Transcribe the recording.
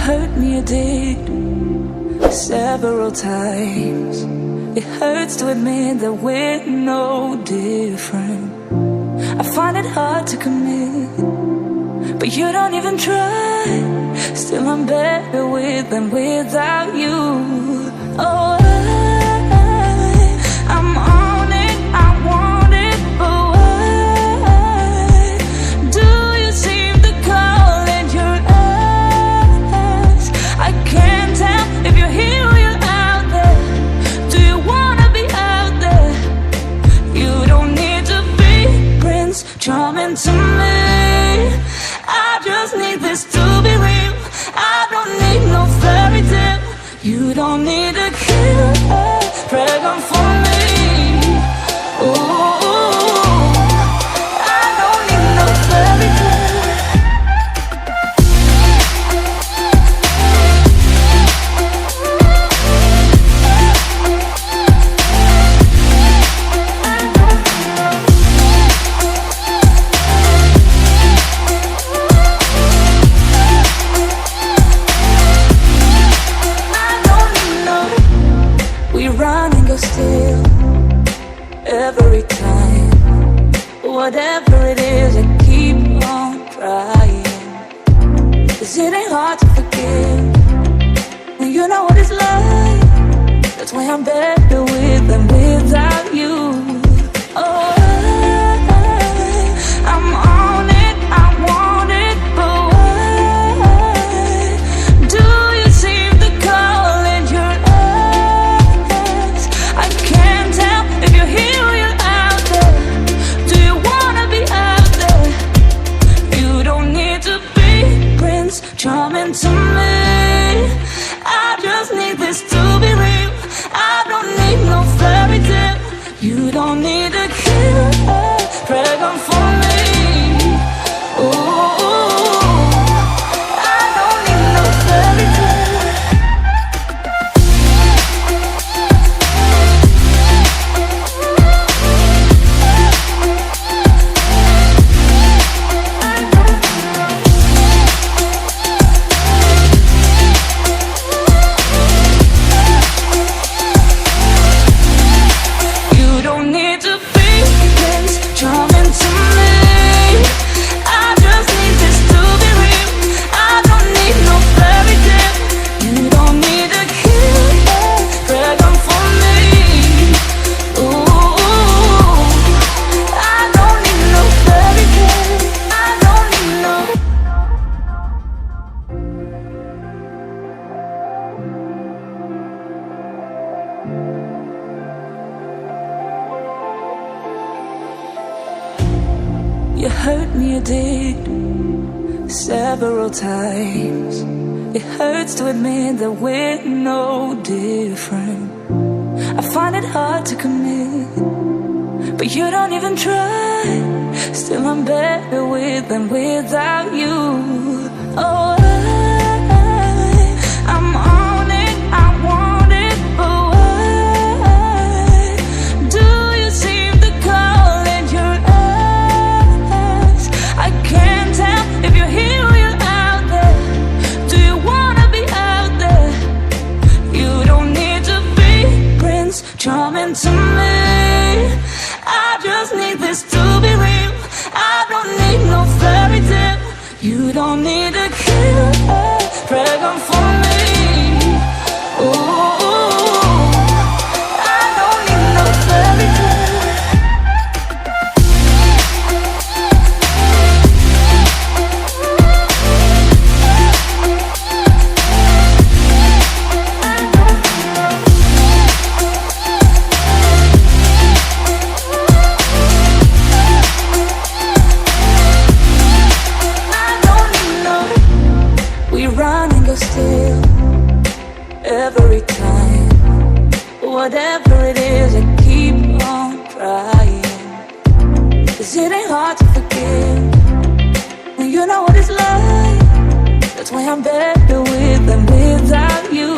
hurt me, you did, several times. It hurts to admit that we're no different. I find it hard to commit, but you don't even try. Still I'm better with than without you. Oh, I'm on it, I want it, but why do you seem to call in your eyes? I can't tell if you're here or you're out there. Do you wanna be out there? You don't need to be Prince Charming to me. I just need this to be real. I don't need no fairy tale. You don't need a killer pregnant for me. Ooh, I don't need no fairy tale. Still, every time, whatever it is, I keep on trying. 'Cause it ain't hard to forgive when you know what it's like. That's why I'm better with than without you. Oh, I'm on it, I want it, but why do you seem to call in your eyes? I can't tell if you're here or you're out there. Do you wanna be out there? You don't need to be Prince Charming to me. I just need this to be real. I don't need no fairy tale. You don't need a killer pregnant for me. Ooh, I don't need no fairy tale. You hurt me, you did, several times. It hurts to admit that we're no different. I find it hard to commit, but you don't even try. Still I'm better with than without you. Oh, I'm on it, I want it, but why do you seem to call in your eyes? I can't tell if you're here or you're out there. Do you wanna be out there? You don't need to be Prince Charming to me. I just need this to be real. I don't need no fairy tale. You don't need a killer pregnant for me. Ooh, I don't need no fairy tale. Still, every time, whatever it is, I keep on trying. 'Cause it ain't hard to forgive when you know what it's like. That's why I'm better with than without you.